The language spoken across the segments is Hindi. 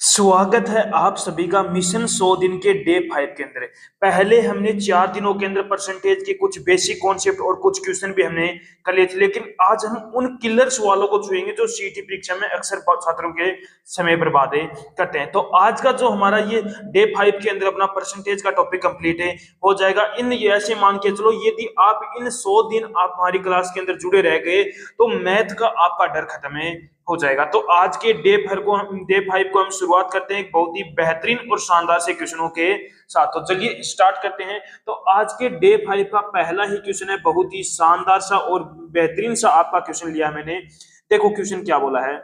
स्वागत है आप सभी का मिशन 100 दिन के डे 5 के अंदर। पहले हमने 4 दिनों के अंदर परसेंटेज के कुछ बेसिक कॉन्सेप्ट और कुछ क्वेश्चन भी हमने कर लिए थे, लेकिन आज हम उन किलर सवालों को छुएंगे जो सीटी परीक्षा में अक्सर छात्रों के समय बर्बाद करते हैं। तो आज का जो हमारा ये डे 5 के अंदर अपना परसेंटेज का टॉपिक कंप्लीट हो जाएगा। इन ऐसे मान के चलो, यदि आप इन 100 दिन आप हमारी क्लास के अंदर जुड़े रह गए तो मैथ का आपका डर खत्म हो जाएगा। तो आज के डे 5 को हम शुरुआत करते हैं एक बहुत ही बेहतरीन और शानदार से क्वेश्चनों के साथ। तो चलिए स्टार्ट करते हैं। तो आज के डे 5 का पहला ही क्वेश्चन है, बहुत ही शानदार सा और बेहतरीन सा आपका क्वेश्चन लिया मैंने। देखो क्वेश्चन क्या बोला है।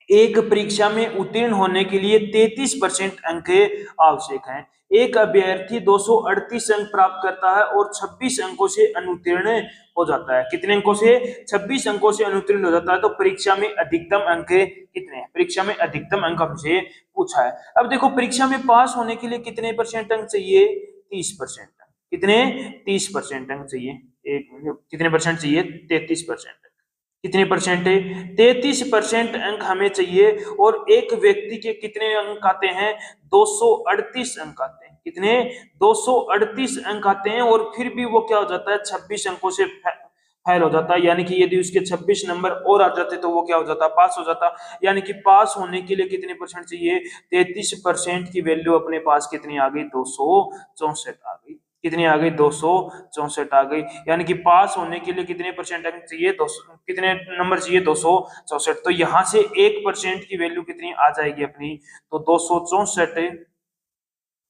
एक परीक्षा में उत्तीर्ण होने के लिए 33% अंक आवश्यक हैं। एक अभ्यर्थी 238 अंक प्राप्त करता है और 26 अंकों से अनुत्तीर्ण हो जाता है। कितने अंकों से? 26 अंकों से अनुत्तीर्ण हो जाता है। तो परीक्षा में अधिकतम अंक कितने हैं? परीक्षा में अधिकतम अंक हमसे पूछा है। अब देखो, परीक्षा में पास होने के लिए कितने परसेंट अंक चाहिए? 30%। कितने? 30% अंक चाहिए। कितने परसेंट चाहिए? 33%। कितने परसेंट है? 33% अंक हमें चाहिए। और एक व्यक्ति के कितने अंक आते हैं? 238 अंक आते हैं। कितने? 238 अंक आते हैं। और फिर भी वो क्या हो जाता है? 26 अंकों से फेल हो जाता है। यानी कि यदि उसके 26 नंबर और आ जाते तो वो क्या हो जाता? पास हो जाता। यानी कि पास होने के लिए कितने परसेंट चाहिए? 33% की वैल्यू अपने पास कितनी आ गई? 264 आ गई। कितनी आ गई? 264 आ गई। यानी कि पास होने के लिए कितने परसेंट अंक चाहिए? 200। कितने नंबर चाहिए? 264। तो यहां से 1% की वैल्यू कितनी आ जाएगी अपनी? तो 264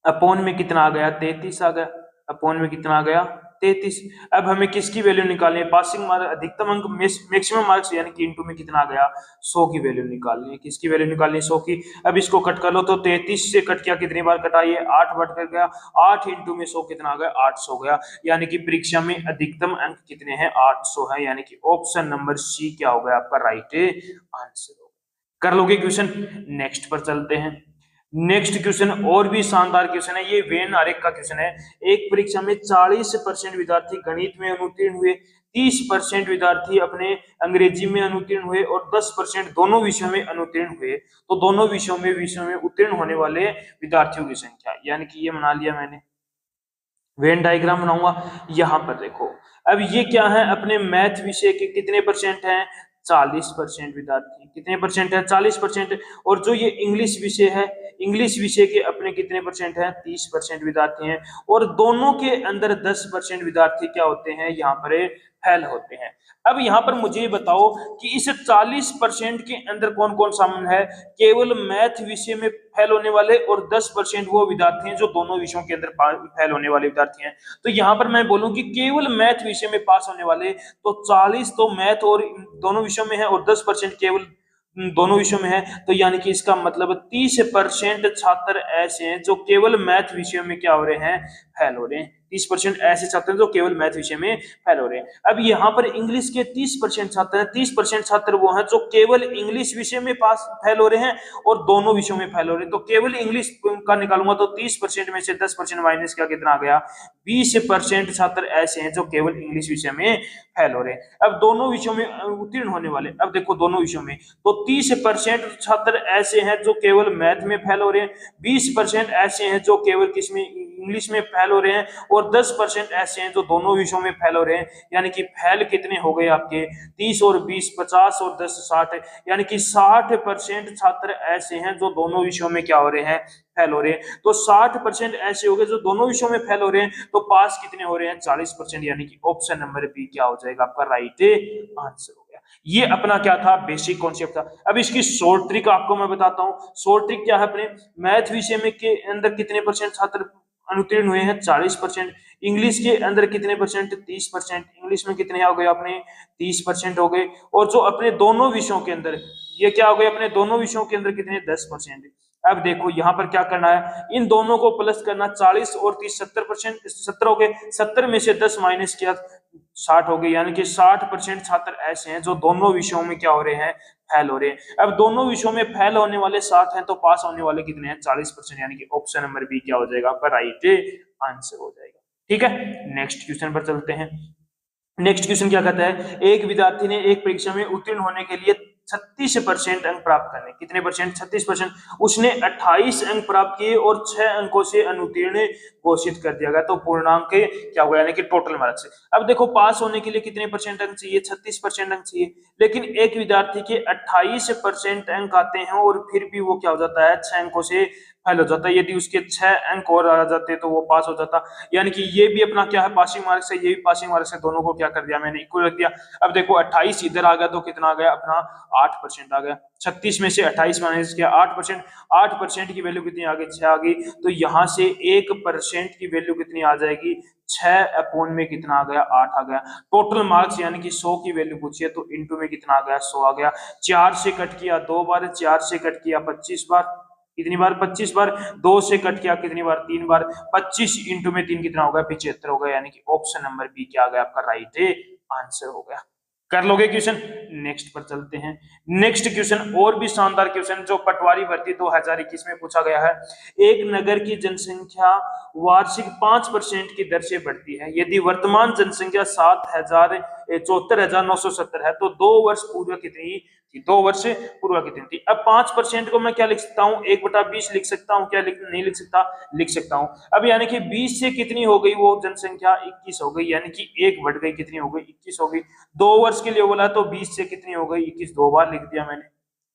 अपॉन में कितना आ गया? 33 आ गया। अपॉन में कितना आ गया? 33। अब हमें किसकी वैल्यू निकालनी है? पासिंग मार्क, अधिकतम अंक, मैक्सिमम मार्क्स, यानी कि इनटू में कितना आ गया? 100 की वैल्यू निकालनी है। किसकी वैल्यू निकालनी है? 100 की। अब इसको कट कर लो तो 33 से कट किया, कितनी बार कटा? ये 8 बार कट गया। 8 इंटू में 100 कितना आ गया? 800 गया। यानी कि परीक्षा में अधिकतम अंक कितने हैं? 800 है। यानी कि ऑप्शन नंबर सी क्या हो गया आपका? Right answer. कर लोगे क्वेश्चन? नेक्स्ट पर चलते हैं। नेक्स्ट क्वेश्चन और भी शानदार क्वेश्चन है। ये वेन आरेख का क्वेश्चन है। एक परीक्षा में 40% विद्यार्थी गणित में अनुत्तीर्ण हुए, 30% विद्यार्थी अपने अंग्रेजी में अनुत्तीर्ण हुए और 10% दोनों विषयों में अनुत्तीर्ण हुए। तो दोनों विषयों में उत्तीर्ण होने वाले विद्यार्थियों की संख्या, यानी कि ये बना लिया मैंने। वेन डायग्राम बनाऊंगा। यहां पर देखो, अब ये क्या है? अपने मैथ विषय के कितने परसेंट हैं? 40% विद्यार्थी। कितने परसेंट है? 40%। और जो ये इंग्लिश विषय है, इंग्लिश विषय के अपने कितने परसेंट हैं? 30% विद्यार्थी हैं। और दोनों के अंदर 10% विद्यार्थी क्या होते हैं? यहाँ पर फेल होते हैं। अब यहाँ पर मुझे ये बताओ कि इस 40% के अंदर कौन कौन शामिल है? केवल मैथ विषय में फेल होने वाले और 10% वो विद्यार्थी हैं जो दोनों विषयों के अंदर फेल होने वाले विद्यार्थी हैं। तो यहाँ पर मैं बोलूं कि केवल मैथ विषय में पास होने वाले, तो 40 तो मैथ और दोनों विषयों में है और 10% केवल दोनों विषयों में है। तो यानी कि इसका मतलब 30% छात्र ऐसे हैं जो केवल मैथ विषय में क्या हो रहे हैं? फेल हो रहे हैं। 30% ऐसे छात्र हैं जो केवल मैथ विषय में फेल हो रहे हैं। अब यहाँ पर इंग्लिश के 30% छात्र हैं। 30% छात्र वो हैं जो केवल इंग्लिश विषय में पास फेल हो रहे हैं और दोनों विषयों में फेल हो रहे हैं। तो केवल इंग्लिश का निकालूंगा तो 30% में से 10% माइनस किया, कितना आ गया? 20% छात्र ऐसे हैं जो केवल इंग्लिश विषय में फेल हो रहे हैं। अब दोनों विषयों में उत्तीर्ण होने वाले, अब देखो दोनों विषयों में, तो 30% छात्र ऐसे हैं जो केवल मैथ में फेल हो रहे हैं, 20% ऐसे हैं जो केवल किसमें? इंग्लिश में फेल हो रहे हैं, और 10% ऐसे हैं जो दोनों विषयों में फेल हो रहे हैं। यानी कि फेल कितने हो गए आपके? 30 और 20, 50 और 10, 60। यानी कि 60% छात्र ऐसे हैं जो दोनों विषयों में क्या हो रहे हैं? फेल हो रहे हैं। तो 60% ऐसे हो गए जो दोनों विषयों में फेल हो रहे हैं। तो पास कितने हो रहे हैं? 40%। यानी कि ऑप्शन नंबर बी क्या हो जाएगा आपका? राइट आंसर हो गया। ये अपना क्या था? बेसिक कॉन्सेप्ट था। अब इसकी शॉर्ट ट्रिक आपको मैं बताता हूं। शॉर्ट ट्रिक क्या है? अपने मैथ विषय में के अंदर कितने परसेंट छात्र अनुत्तीर्ण हुए हैं? 40%। इंग्लिश के अंदर कितने परसेंट? 30%। इंग्लिश में कितने हो गए अपने? 30% हो गए। और जो अपने दोनों विषयों के अंदर, ये क्या हो गए? अपने दोनों विषयों के अंदर कितने? 10%। अब देखो यहाँ पर क्या करना है? इन दोनों को प्लस करना। 40 और 30, 70%, 70 हो गए। 70 में से 10 माइनस किया, 60 हो गए। यानी कि 60% छात्र ऐसे हैं जो दोनों विषयों में क्या हो रहे हैं? फेल हो रहे हैं। अब दोनों विषयों में फेल होने वाले 60 हैं, तो पास होने वाले कितने हैं? 40%। यानी कि ऑप्शन नंबर बी क्या हो जाएगा आपका? राइट आंसर हो जाएगा। ठीक है, नेक्स्ट क्वेश्चन पर चलते हैं। नेक्स्ट क्वेश्चन क्या कहता है? एक विद्यार्थी ने एक परीक्षा में उत्तीर्ण होने के लिए 36% अंक प्राप्त करने। कितने परसेंट? 36%। उसने 28 अंक प्राप्त किए और 6 अंकों से अनुत्तीर्ण घोषित कर दिया गया। तो पूर्णांक क्या हुआ, यानी कि टोटल मार्क्स। अब देखो पास होने के लिए कितने परसेंट अंक चाहिए? 36% अंक चाहिए। लेकिन एक विद्यार्थी के 28% अंक आते हैं और फिर भी वो क्या हो जाता है, 6 अंकों से फेल हो जाता है। यदि उसके 6 अंक और आ जाते तो वो पास हो जाता। यानी कि ये भी अपना क्या है, पासिंग मार्क्स है, ये भी पासिंग मार्क्स है। दोनों को क्या कर दिया मैंने, इक्वल रख दिया। अब देखो 28 इधर आ गया तो कितना आ गया अपना, 8% आ गया। 36 में से 28 माइनस किया 8%। 8% की वैल्यू कितनी आ गई? 6 आ गई। तो यहां से 1% की वैल्यू कितनी आ जाएगी? 6 अपॉन में कितना आ गया? 8 आ गया। टोटल मार्क्स यानी कि 100 की वैल्यू पूछी है तो इंटू में कितना आ गया? 100 आ गया। 4 से कट किया 2 बार, 4 से कट किया 25 बार। कितनी बार? 25 बार। 2 से कट किया कितनी बार? 3 बार। 25 इंटू में 3 कितना होगा? 75 होगा। यानी कि ऑप्शन नंबर बी क्या आ गया आपका? राइट आंसर हो गया। कर लोगे क्वेश्चन? नेक्स्ट पर चलते हैं। नेक्स्ट क्वेश्चन और भी शानदार क्वेश्चन जो पटवारी भर्ती 2021 में पूछा गया है। एक नगर की जनसंख्या वार्षिक 5% की दर से बढ़ती है। यदि वर्तमान जनसंख्या 74,970 है तो 2 वर्ष पूर्व कितनी थी? 2 वर्ष पूर्व कितनी थी? अब 5% को मैं क्या लिख सकता हूँ? 1/20 लिख सकता हूँ। क्या नहीं लिख सकता? लिख सकता हूँ। अब यानी कि 20 से कितनी हो गई वो जनसंख्या? 21 हो गई। यानी कि 1 बढ़ गई, कितनी हो गई? 21 हो गई। 2 वर्ष के लिए बोला तो 20 से कितनी हो गई? 21। 2 बार लिख दिया मैंने।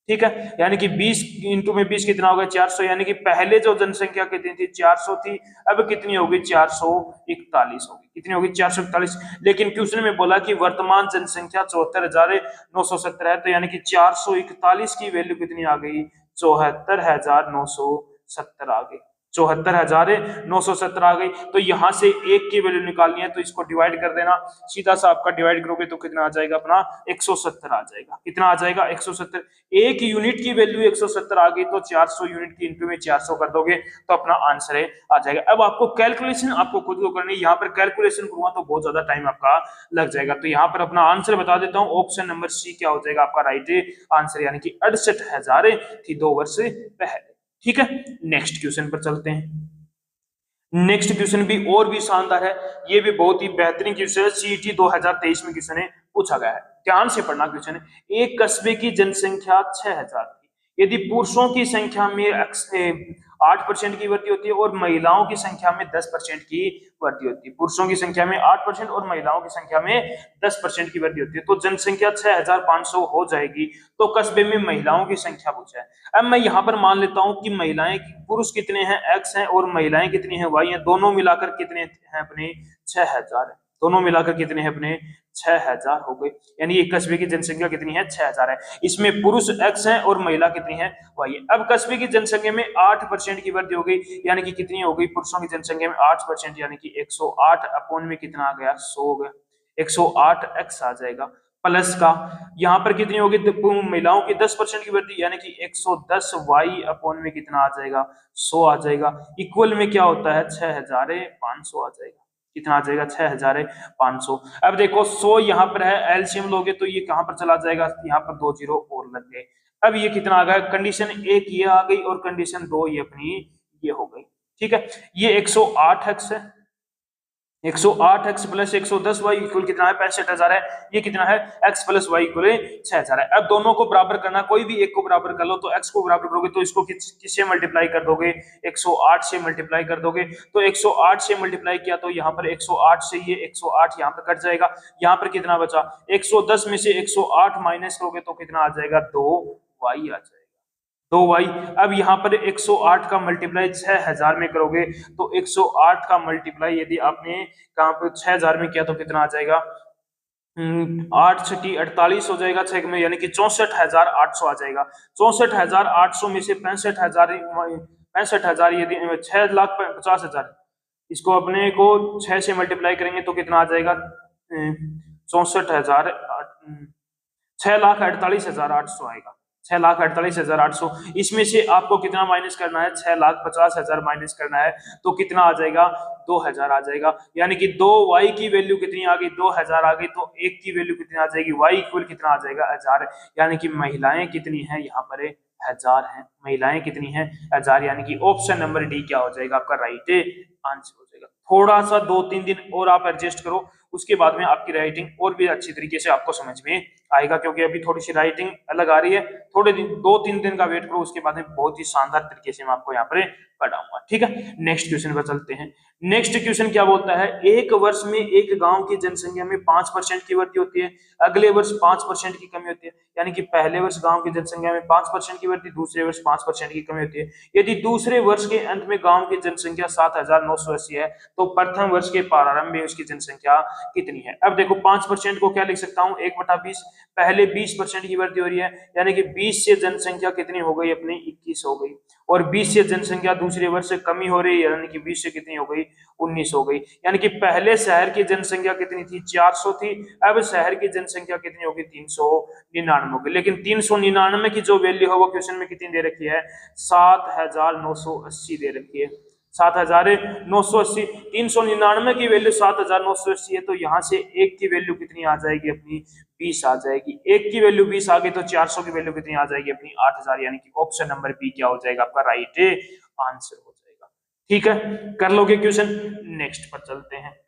ठीक है, यानी कि 20 इंटू में 20 कितना होगा? 400। यानी कि पहले जो जनसंख्या कितनी थी? 400 थी। अब कितनी होगी? 441 होगी। कितनी होगी? 441। लेकिन क्वेश्चन में बोला कि वर्तमान जनसंख्या 74,970 है, तो यानी कि 441 की वैल्यू कितनी आ गई? 74,970 आ गई। 74,970 आ गई। तो यहां से एक की वैल्यू निकालनी है तो इसको डिवाइड कर देना। सीधा सा आपका डिवाइड करोगे तो कितना आ जाएगा अपना? 170 आ जाएगा। कितना आ जाएगा? 170। एक यूनिट की वैल्यू 170 आ गई तो 400 यूनिट की इंटू में 400 कर दोगे तो अपना आंसर है आ जाएगा। अब आपको कैलकुलेशन आपको खुद को करनी है। यहाँ पर कैलकुलेशन करूंगा तो बहुत ज्यादा टाइम आपका लग जाएगा। तो यहाँ पर अपना आंसर बता देता हूँ। ऑप्शन नंबर सी क्या हो जाएगा आपका राइट आंसर, यानी कि 68,000 थी 2 वर्ष पहले। ठीक है, नेक्स्ट क्वेश्चन पर चलते हैं। नेक्स्ट क्वेश्चन भी और भी शानदार है। ये भी बहुत ही बेहतरीन क्वेश्चन है। सीईटी 2023 में क्वेश्चन है पूछा गया है। ध्यान से पढ़ना क्वेश्चन है। एक कस्बे की जनसंख्या 6,000 थी। यदि पुरुषों की संख्या में 8% की वृद्धि होती है और महिलाओं की संख्या में 10% की वृद्धि होती है। पुरुषों की संख्या में 8% और महिलाओं की संख्या में 10% की वृद्धि होती है तो जनसंख्या 6,500 हो जाएगी। तो कस्बे में महिलाओं की संख्या पूछा है। अब मैं यहाँ पर मान लेता हूं कि महिलाएं, पुरुष कितने हैं? x हैं और महिलाएं कितनी हैं? y हैं। दोनों मिलाकर कितने हैं अपने? 6,000 है। दोनों मिलाकर कितने हैं अपने? 6,000 हो गए। यानी एक कस्बे की जनसंख्या कितनी है? 6,000 है। इसमें पुरुष x है और महिला कितनी है? y है। अब कस्बे की जनसंख्या में 8% की वृद्धि हो गई। यानी कि कितनी हो गई? पुरुषों की जनसंख्या में 8%, यानी कि 108 अपॉन में कितना आ गया? 100 हो गया। 108x आ जाएगा। प्लस का यहाँ पर कितनी होगी? महिलाओं की 10% की वृद्धि, यानी कि 110y अपॉन में कितना आ जाएगा? 100 आ जाएगा। इक्वल में क्या होता है? 6,500 आ जाएगा। कितना आ जाएगा? 6,500। अब देखो 100 यहाँ पर है, एलसीएम लोगे तो ये कहां पर चला जाएगा? यहाँ पर 2 जीरो और लग गए। अब ये कितना आ गया? कंडीशन 1 ये आ गई और कंडीशन 2 ये अपनी ये हो गई। ठीक है, ये 108x है। 108x प्लस 110y इक्वल कितना है? 65,000 है। ये कितना है? x प्लस y इक्वल 6,000 है। अब दोनों को बराबर करना, कोई भी एक को बराबर कर लो तो x को बराबर करोगे तो इसको किससे मल्टीप्लाई कर दोगे? 108 से मल्टीप्लाई कर दोगे। तो 108 से मल्टीप्लाई किया तो यहाँ पर 108 से ये 108 यहाँ पर कट जाएगा। यहाँ पर कितना बचा? 110 में से 108 माइनस करोगे तो कितना आ जाएगा? 2y आ जाएगा। 2y। अब यहाँ पर 108 का मल्टीप्लाई 6,000 में करोगे तो 108 का मल्टीप्लाई यदि आपने कहां पर 6,000 में किया तो कितना आ जाएगा? 8 छठी 48 हो जाएगा 6 में, यानी कि 64,800 आ जाएगा। 64,800 में से 65,000 यदि 6,50,000 इसको अपने को 6 से मल्टीप्लाई करेंगे तो कितना आ जाएगा? 64,000 6,48,800 आएगा। 6,48,800। इसमें से आपको कितना माइनस करना है? 6,50,000 माइनस करना है तो कितना आ जाएगा? 2,000 आ जाएगा। यानी कि 2y की वैल्यू कितनी आ गई? 2,000 आ गई। तो 1 की वैल्यू कितनी आ जाएगी? y इक्वल कितना आ जाएगा? 1,000। यानी कि महिलाएं कितनी है यहाँ पर? 1,000 है। महिलाएं कितनी है? 1,000। यानी कि ऑप्शन नंबर डी क्या हो जाएगा आपका? राइट आंसर हो जाएगा। थोड़ा सा 2-3 दिन और आप एडजस्ट करो, उसके बाद में आपकी राइटिंग और भी अच्छी तरीके से आपको समझ में आएगा, क्योंकि अभी थोड़ी सी राइटिंग अलग आ रही है। थोड़े दिन, 2-3 दिन का वेट करो, उसके बाद में बहुत ही शानदार तरीके से मैं आपको यहाँ पर पढ़ाऊंगा। ठीक है, नेक्स्ट क्वेश्चन पर चलते हैं। नेक्स्ट क्वेश्चन क्या बोलता है, एक वर्ष में एक गांव की जनसंख्या में 5% की वृद्धि होती है, अगले वर्ष 5% की कमी होती है। यानी कि पहले वर्ष गांव की जनसंख्या में 5% की वृद्धि, दूसरे वर्ष 5% की कमी होती है। यदि दूसरे वर्ष के अंत में गांव की जनसंख्या 7,980 है, तो प्रथम वर्ष के प्रारंभ में उसकी जनसंख्या कितनी है। अब देखो 5% को क्या लिख सकता हूँ, 1/20। पहले 20% की वृद्धि हो रही है, यानी कि 20 से जनसंख्या कितनी हो गई अपनी, 21 हो गई। और 20 से जनसंख्या दूसरे वर्ष से कमी हो रही है, यानी कि 20 से कितनी हो गई, 19 हो गई। यानी कि पहले शहर की जनसंख्या कितनी थी, 400 थी, अब शहर की जनसंख्या कितनी होगी, 399 होगी। लेकिन 399 की जो वैल्यू है वो क्वेश्चन में कितनी दे रखी है, 7,980 दे रखी है। 7,980, 399 की वैल्यू 7,980 है, तो यहाँ से एक की वैल्यू कितनी आ जाएगी अपनी, 20 आ जाएगी। एक की वैल्यू 20 आ गई, तो 400 की वैल्यू कितनी आ जाएगी अपनी, 8,000। यानी कि ऑप्शन नंबर बी क्या हो जाएगा आपका राइट आंसर हो जाएगा। ठीक है, कर लोगे क्वेश्चन। नेक्स्ट पर चलते हैं।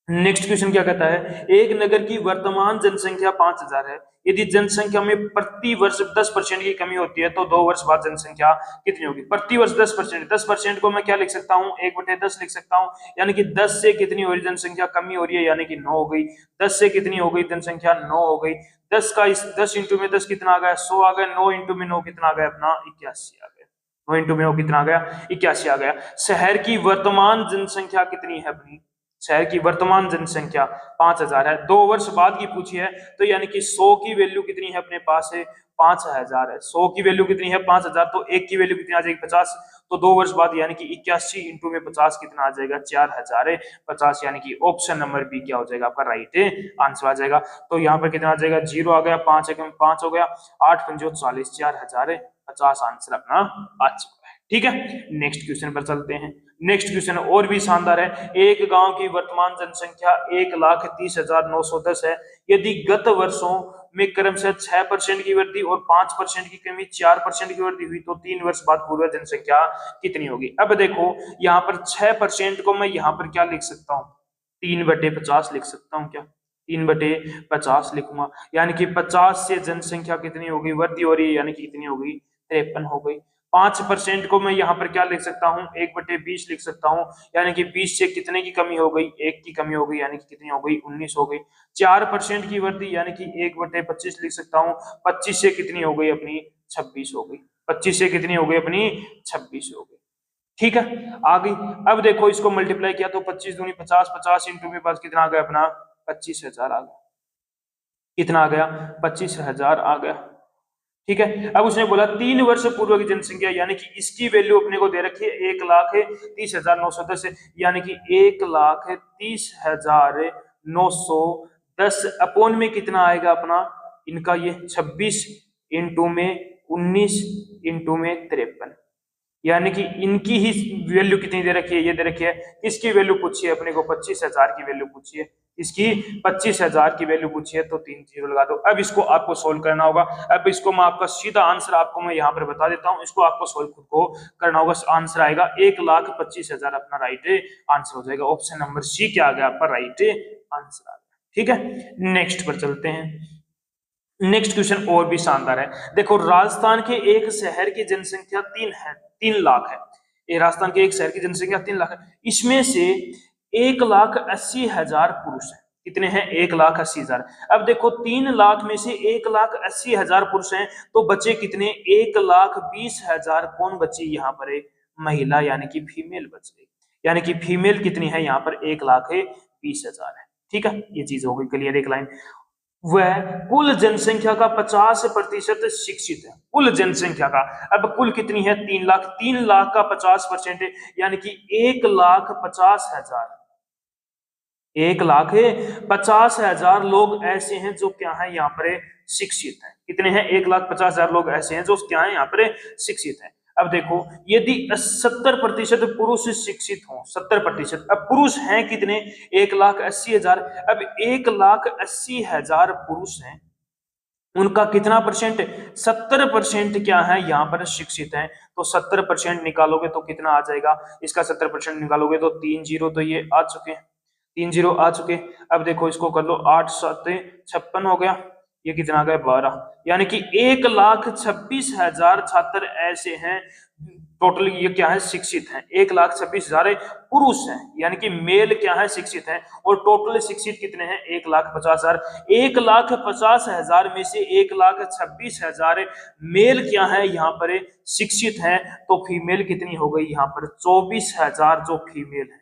नेक्स्ट क्वेश्चन क्या कहता है, एक नगर की वर्तमान जनसंख्या 5,000 है, यदि जनसंख्या में प्रति वर्ष 10% की कमी होती है, तो 2 वर्ष बाद जनसंख्या कितनी होगी। प्रति वर्ष 10%, 10% को मैं क्या लिख सकता हूँ, 1/10 लिख सकता हूँ। यानी कि 10 से कितनी हो रही जनसंख्या, कमी हो रही है, यानी कि 9 हो गई। 10 से कितनी हो गई जनसंख्या, 9 हो गई। 10 का 10 इंटू में 10 कितना आ गया, 100 आ गया। 9 इंटू में 9 कितना आ गया अपना, 81 आ गया। 9 इंटू में 9 कितना आ गया, 81 आ गया। शहर की वर्तमान जनसंख्या कितनी है अपनी, शहर की वर्तमान जनसंख्या 5,000 है। 2 वर्ष बाद की पूछी है, तो यानी कि 100 की वैल्यू कितनी है अपने पास है, 5,000 है। 100 की वैल्यू कितनी है, 5,000, तो एक की वैल्यू कितनी आ जाएगी, 50। तो 2 वर्ष बाद यानी कि 81 इंटू में 50 कितना आ जाएगा, 4,050। यानी कि ऑप्शन नंबर बी क्या हो जाएगा आपका राइट आंसर आ जाएगा। तो यहाँ पर कितना आ जाएगा, 0 आ गया, 5 5 हो गया, 8 पंजो 40, 4,050 आंसर अपना आ चुका है। ठीक है, नेक्स्ट क्वेश्चन पर चलते हैं। नेक्स्ट क्वेश्चन और भी शानदार है। एक गांव की वर्तमान जनसंख्या 1,30,910 है, यदि गत वर्षों में क्रमशः 6% की वृद्धि और 5% की कमी, 4% की वृद्धि हुई, तो 3 वर्ष बाद पूर्व जनसंख्या कितनी होगी। अब देखो यहाँ पर 6% को मैं यहाँ पर क्या लिख सकता हूँ, 3/50 लिख सकता हूँ। क्या 3/50 लिखूंगा, यानी कि 50 से जनसंख्या कितनी होगी, वृद्धि हो रही है, यानी कि कितनी होगी, 53 हो गई। 5% को मैं यहाँ पर क्या लिख सकता हूँ, 1/20 लिख सकता हूँ, यानी कि 20 से कितने की कमी हो गई, 1 की कमी हो गई, यानी कि कितनी हो गई, 19 हो गई। 4% की वृद्धि, यानी कि 1/25 लिख सकता हूँ। 25 से कितनी हो गई अपनी, 26 हो गई। 25 से कितनी हो गई अपनी, 26 हो गई। ठीक है, आ गई। अब देखो इसको मल्टीप्लाई किया तो 25 दूनी 50, 50 इंटू में पास कितना आ गया अपना, 25,000 आ गया। कितना आ गया, 25,000 आ गया। ठीक है, अब उसने बोला 3 वर्ष पूर्व की जनसंख्या, यानी कि इसकी वैल्यू अपने को दे रखी है 1,30,910, यानी कि 1,30,910 अपोन में कितना आएगा अपना इनका, ये 26 इंटू में 19 इंटू में 53, यानी कि इनकी ही वैल्यू कितनी दे रखी है, ये दे रखी है। इसकी वैल्यू पूछी है अपने को, 25,000 की वैल्यू पूछी है, इसकी 25,000 की वैल्यू पूछी है, तो 3 जीरो लगा दो। अब इसको आपको सोल्व करना होगा। अब इसको मैं आपका सीधा आंसर आपको मैं यहाँ पर बता देता हूँ, इसको आपको सोल्व खुद को करना होगा। आंसर आएगा 1,25,000 अपना राइट आंसर हो जाएगा। ऑप्शन नंबर सी क्या आ गया आपका राइट आंसर आ गया। ठीक है, नेक्स्ट पर चलते हैं। नेक्स्ट क्वेश्चन और भी शानदार है। देखो राजस्थान के एक शहर की जनसंख्या 3 लाख है। ये राजस्थान के एक शहर की जनसंख्या 3 लाख है, इसमें से 1,80,000 पुरुष है। कितने हैं, 1,80,000। अब देखो 3 लाख में से 1,80,000 पुरुष हैं, तो बचे कितने, 1,20,000 कौन बची यहाँ पर, एक महिला, यानी कि फीमेल बच गई। यानी कि फीमेल कितनी है यहाँ पर, 1,20,000 है। ठीक है, ये चीज हो गई क्लियर। एक लाइन, वह कुल जनसंख्या का 50% शिक्षित है, कुल जनसंख्या का। अब कुल कितनी है, 3 लाख। 3 लाख का 50% है, यानी कि 1,50,000, 1,50,000 लोग ऐसे हैं जो क्या है यहाँ पर शिक्षित हैं। कितने हैं, 1,50,000 लोग ऐसे हैं जो क्या है यहाँ पर शिक्षित हैं। अब देखो यदि 70% पुरुष शिक्षित हो, 70%, अब पुरुष हैं कितने, 1,80,000। अब 1,80,000 पुरुष हैं, उनका कितना परसेंट, 70% क्या है यहाँ पर शिक्षित हैं। तो 70% निकालोगे तो कितना आ जाएगा, इसका 70% निकालोगे तो 3 जीरो तो ये आ चुके हैं, 3 जीरो आ चुके। अब देखो इसको कर लो, 8 7 56 हो गया, ये कितना आ गया 12, यानी कि 1,26,000 छात्र ऐसे हैं टोटल, ये क्या है शिक्षित हैं, 1,26,000 पुरुष हैं, यानी कि मेल क्या है शिक्षित हैं, और टोटल शिक्षित कितने हैं 1,50,000। 1,50,000 में से 1,26,000 मेल क्या है यहाँ पर शिक्षित हैं, तो फीमेल कितनी हो गई यहाँ पर 24,000 जो फीमेल है,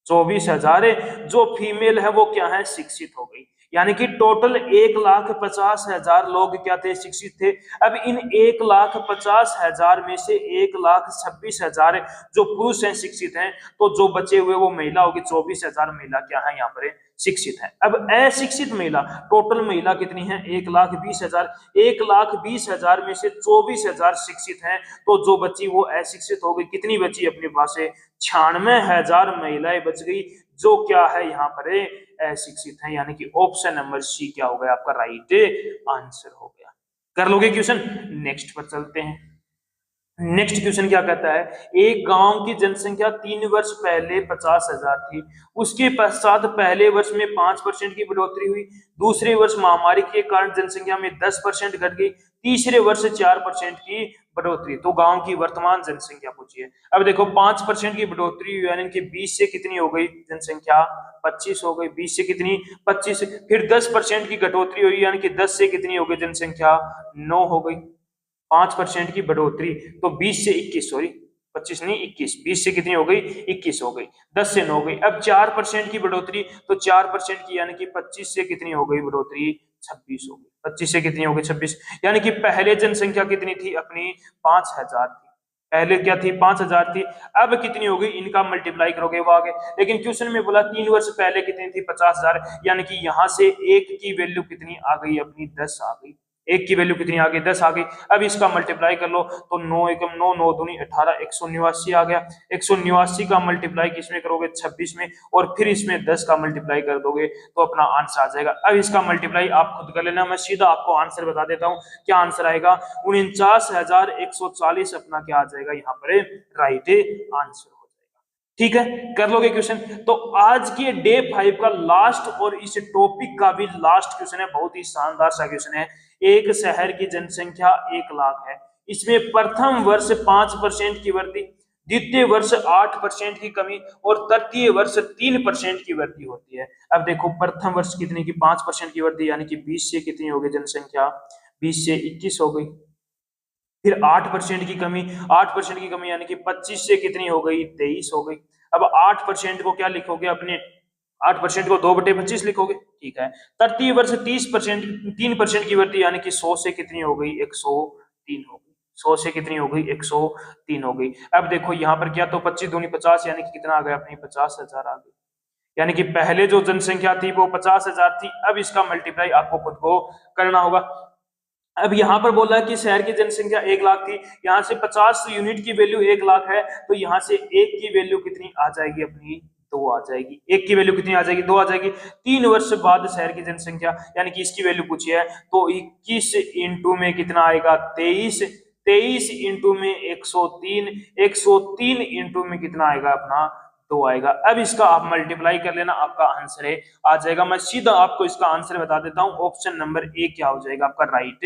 24,000 जो फीमेल है वो क्या है शिक्षित हो गई, यानी कि टोटल 1,50,000 लोग क्या थे शिक्षित थे। अब इन 1,50,000 में से 1,26,000 जो पुरुष हैं शिक्षित हैं, तो जो बचे हुए वो महिला होगी, 24,000 महिला क्या है यहाँ पर शिक्षित है। अब अशिक्षित महिला, टोटल महिला कितनी है 1,20,000, 1,20,000 में से 24,000 शिक्षित हैं, तो जो बची वो अशिक्षित हो गई, कितनी बची अपने पास 96,000 महिलाएं बच गई जो क्या है यहाँ पर अशिक्षित है, यानी कि ऑप्शन नंबर सी क्या हो गया आपका राइट आंसर हो गया। कर लोगे क्वेश्चन, नेक्स्ट पर चलते हैं। नेक्स्ट क्वेश्चन क्या कहता है, एक गांव की जनसंख्या 3 वर्ष पहले 50,000 थी, उसके पश्चात पहले वर्ष में 5% की बढ़ोतरी हुई, दूसरे वर्ष महामारी के कारण जनसंख्या में 10% घट गई, तीसरे वर्ष 4% की बढ़ोतरी, तो गांव की वर्तमान जनसंख्या पूछिए। अब देखो 5% की बढ़ोतरी हुई, यानी कि 20 से कितनी हो गई जनसंख्या 25 हो गई, 20 से कितनी 25, फिर 10% की घटोतरी हुई, यानी कि 10 से कितनी हो गई जनसंख्या 9 हो गई, 5% की बढ़ोतरी, तो 20 से 21, सॉरी 25 नहीं 21, 20 से कितनी हो गई 21 हो गई, 10 से 9 हो गई। अब 4% की बढ़ोतरी, तो 4% की यानी कि 25 से कितनी हो गई बढ़ोतरी 26 हो गई, 25 से कितनी हो गई 26, यानी कि पहले जनसंख्या कितनी थी अपनी 5,000 थी, पहले क्या थी 5,000 थी, अब कितनी हो गई इनका मल्टीप्लाई करोगे वो आगे, लेकिन क्वेश्चन में बोला 3 वर्ष पहले कितनी थी 50,000, यानी कि यहां से एक की वैल्यू कितनी आ गई अपनी 10 आ गई, एक की वैल्यू कितनी आ गई 10 आ गई। अब इसका मल्टीप्लाई कर लो, तो 9 एकम 9, 9 दूनी 18, 189 आ गया, 189 का मल्टीप्लाई किसमें करोगे 26 में, और फिर इसमें 10 का मल्टीप्लाई कर दोगे तो अपना आंसर आ जाएगा। अब इसका मल्टीप्लाई आप खुद कर लेना, मैं सीधा आपको आंसर बता देता हूं क्या आंसर आएगा, 49,140 अपना क्या आ जाएगा यहाँ पर राइट आंसर। ठीक है, कर लोगे क्वेश्चन। तो आज के डे 5 का लास्ट और इस टॉपिक का भी लास्ट क्वेश्चन है, बहुत ही शानदार सा क्वेश्चन है। एक शहर की जनसंख्या 1 लाख है, इसमें प्रथम वर्ष 5% की वृद्धि, द्वितीय वर्ष 8% की कमी और तृतीय वर्ष 3% की वृद्धि होती है। अब देखो प्रथम वर्ष कितने की 5% की वृद्धि, यानी कि 20 से कितनी हो गई जनसंख्या 20 से 21 हो गई, फिर 8% की कमी, 8% की कमी यानी कि 25 से कितनी हो गई 23 हो गई। अब 8% को क्या लिखोगे अपने, 8% को 2/25 लिखोगे, ठीक है। तृतीय वर्ष 30%, 3% की वृद्धि, यानी कि 100 से कितनी हो गई 103 हो गई, 100 से कितनी हो गई 103 हो गई। अब देखो यहाँ पर क्या, तो 25 दूनी 50, यानी कि कितना आ गया अपनी 50,000 आ गई, यानी कि पहले जो जनसंख्या थी वो 50,000 थी। अब इसका मल्टीप्लाई आपको खुद को करना होगा। अब यहाँ पर बोला कि शहर की जनसंख्या 1 लाख थी, यहाँ से 50 यूनिट की वैल्यू 1 लाख है, तो यहाँ से एक की वैल्यू कितनी आ जाएगी अपनी 2 आ जाएगी, एक की वैल्यू कितनी आ जाएगी 2 आ जाएगी। 3 वर्ष बाद शहर की जनसंख्या, यानी कि इसकी वैल्यू पूछी है, तो 21 इंटू में कितना आएगा 23, 23 इंटू में 103, 103 इंटू में कितना आएगा अपना 2 आएगा। अब इसका आप मल्टीप्लाई कर लेना, आपका आंसर है आ जाएगा। मैं सीधा आपको इसका आंसर बता देता हूं, ऑप्शन नंबर ए क्या हो जाएगा आपका राइट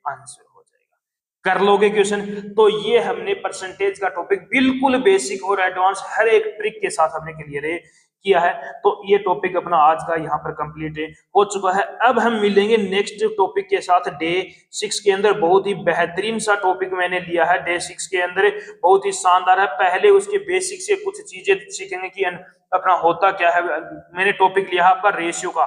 आंसर हो जाएगा। कर लोगे क्वेश्चन। तो ये हमने परसेंटेज का टॉपिक बिल्कुल बेसिक और एडवांस हर एक ट्रिक के साथ हमने क्लियर किया है। तो ये टॉपिक अपना आज का यहाँ पर कंप्लीट हो चुका है। अब हम मिलेंगे नेक्स्ट टॉपिक के साथ डे 6 के अंदर। बहुत ही बेहतरीन सा टॉपिक मैंने लिया है डे 6 के अंदर, बहुत ही शानदार है। पहले उसके बेसिक से कुछ चीजें सीखेंगे कि अपना होता क्या है। मैंने टॉपिक लिया है आपका रेशियो का,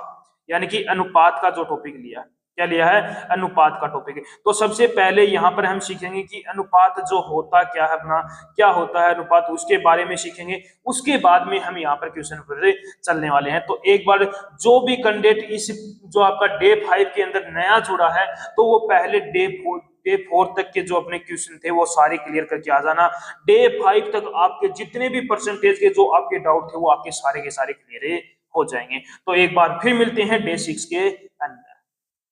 यानी कि अनुपात का जो टॉपिक लिया है, क्या लिया है अनुपात का टॉपिक है। तो सबसे पहले यहाँ पर हम सीखेंगे कि अनुपात जो होता क्या है अपना, क्या होता है अनुपात, उसके बारे में सीखेंगे। उसके बाद में हम यहाँ पर क्वेश्चन पर चलने वाले हैं। तो एक बार जो भी कैंडिडेट इस जो आपका डे 5 के अंदर नया जुड़ा है, तो वो पहले डे 4 तक के जो अपने क्वेश्चन थे वो सारे क्लियर करके आ जाना। डे 5 तक आपके जितने भी परसेंटेज के जो आपके डाउट थे वो आपके सारे के सारे क्लियर हो जाएंगे। तो एक बार फिर मिलते हैं डे 6 के अंदर।